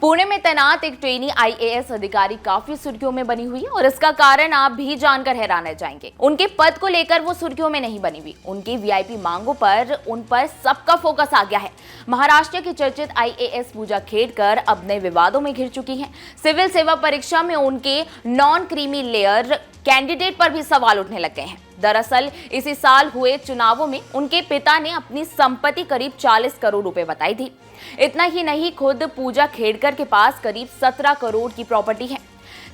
पुणे में तैनात एक ट्रेनी आईएएस अधिकारी काफी सुर्खियों में बनी हुई है और इसका कारण आप भी जानकर हैरान रह जाएंगे। उनके पद को लेकर वो सुर्खियों में नहीं बनी हुई, उनकी वीआईपी मांगों पर उन पर सबका फोकस आ गया है। महाराष्ट्र की चर्चित आईएएस पूजा खेड़कर अब नए विवादों में घिर चुकी हैं। सिविल सेवा परीक्षा में उनके नॉन क्रीमी लेयर कैंडिडेट पर भी सवाल उठने लग गए हैं। दरअसल इसी साल हुए चुनावों में उनके पिता ने अपनी संपत्ति करीब 40 करोड़ रुपए बताई थी। इतना ही नहीं, खुद पूजा खेड़कर के पास करीब 17 करोड़ की प्रॉपर्टी है।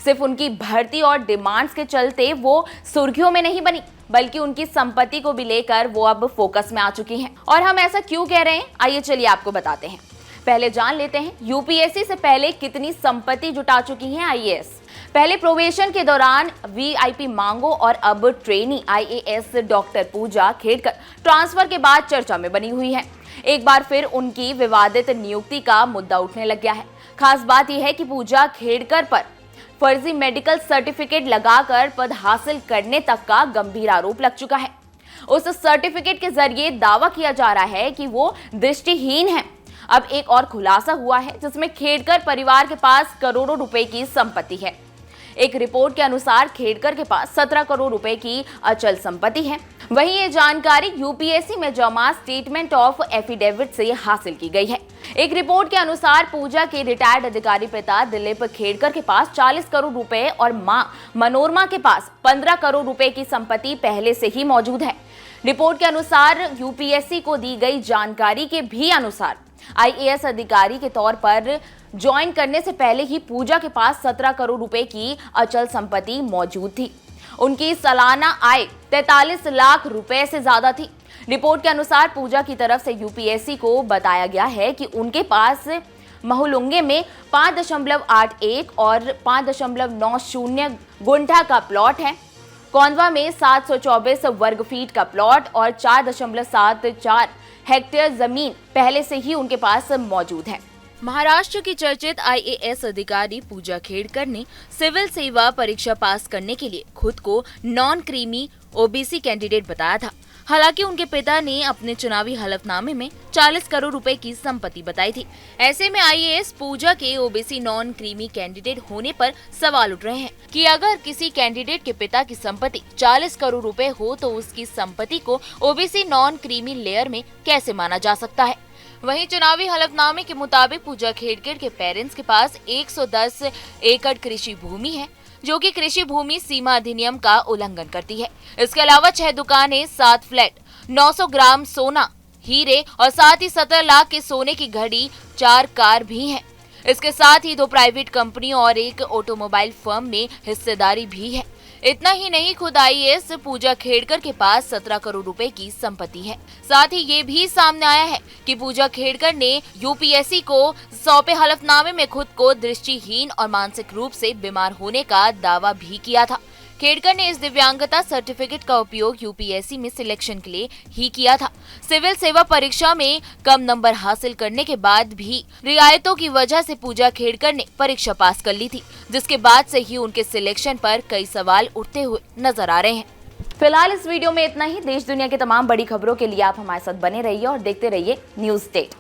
सिर्फ उनकी भर्ती और डिमांड्स के चलते वो सुर्खियों में नहीं बनी, बल्कि उनकी संपत्ति को भी लेकर वो अब फोकस में आ चुकी हैं। और हम ऐसा क्यों कह रहे हैं, आइए चलिए आपको बताते हैं। पहले जान लेते हैं यूपीएससी से पहले कितनी संपत्ति जुटा चुकी हैं आईएएस। पहले प्रोबेशन के दौरान वीआईपी मांगों और अब ट्रेनी आईएएस डॉक्टर पूजा खेड़कर ट्रांसफर के बाद चर्चा में बनी हुई है। एक बार फिर उनकी विवादित नियुक्ति का मुद्दा उठने लग गया है। खास बात यह है कि पूजा खेड़कर पर फर्जी मेडिकल सर्टिफिकेट लगाकर पद हासिल करने तक का गंभीर आरोप लग चुका है। उस सर्टिफिकेट के जरिए दावा किया जा रहा है कि वो दृष्टिहीन है। अब एक और खुलासा हुआ है जिसमें खेड़कर परिवार के पास करोड़ों रुपए की संपत्ति है। एक रिपोर्ट के अनुसार खेड़कर के पास 17 करोड़ रुपए की अचल संपत्ति है। वहीं ये जानकारी यूपीएससी में जमा स्टेटमेंट ऑफ एफिडेविट से हासिल की गई है। एक रिपोर्ट के अनुसार पूजा के रिटायर्ड अधिकारी पिता दिलीप खेड़कर के पास 40 करोड़ रुपए और मां मनोरमा के पास 15 करोड़ रुपए की संपत्ति पहले से ही मौजूद है। रिपोर्ट के अनुसार यूपीएससी को दी गई जानकारी के भी अनुसार आईएएस अधिकारी के तौर पर ज्वाइन करने से पहले ही पूजा के पास 17 करोड़ रुपए की अचल संपत्ति मौजूद थी। उनकी सालाना आय 43 लाख रुपए से ज्यादा थी। रिपोर्ट के अनुसार पूजा की तरफ से यूपीएससी को बताया गया है कि उनके पास महलुंगे में 5.81 और 5.90 गुंठा का प्लॉट है। कोंडवा में 724 वर्ग फीट का प्लॉट और 4.74 हेक्टेयर जमीन पहले से ही उनके पास मौजूद है। महाराष्ट्र की चर्चित आईएएस अधिकारी पूजा खेड़कर ने सिविल सेवा परीक्षा पास करने के लिए खुद को नॉन क्रीमी ओबीसी कैंडिडेट बताया था। हालांकि उनके पिता ने अपने चुनावी हलफनामे में 40 करोड़ रुपए की संपत्ति बताई थी। ऐसे में आईएएस पूजा के ओबीसी नॉन क्रीमी कैंडिडेट होने पर सवाल उठ रहे हैं कि अगर किसी कैंडिडेट के पिता की संपत्ति 40 करोड़ रुपए हो तो उसकी संपत्ति को ओबीसी नॉन क्रीमी लेयर में कैसे माना जा सकता है। वहीं चुनावी हलफनामे के मुताबिक पूजा खेड़कर के पेरेंट्स के पास 110 एकड़ कृषि भूमि है, जो कि कृषि भूमि सीमा अधिनियम का उल्लंघन करती है। इसके अलावा 6 दुकानें, 7 फ्लैट, 900 ग्राम सोना, हीरे और साथ ही 17 लाख के सोने की घड़ी, 4 कार भी हैं। इसके साथ ही 2 प्राइवेट कंपनियों और एक ऑटोमोबाइल फर्म में हिस्सेदारी भी है। इतना ही नहीं, खुद आईएएस पूजा खेड़कर के पास 17 करोड़ रुपए की संपत्ति है। साथ ही ये भी सामने आया है कि पूजा खेड़कर ने यूपीएससी को सौंपे हलफनामे में खुद को दृष्टिहीन और मानसिक रूप से बीमार होने का दावा भी किया था। खेड़कर ने इस दिव्यांगता सर्टिफिकेट का उपयोग यूपीएससी में सिलेक्शन के लिए ही किया था। सिविल सेवा परीक्षा में कम नंबर हासिल करने के बाद भी रियायतों की वजह से पूजा खेड़कर ने परीक्षा पास कर ली थी, जिसके बाद से ही उनके सिलेक्शन पर कई सवाल उठते हुए नजर आ रहे हैं। फिलहाल इस वीडियो में इतना ही। देश दुनिया की तमाम बड़ी खबरों के लिए आप हमारे साथ बने रहिए और देखते रहिए न्यूज़ स्टेट।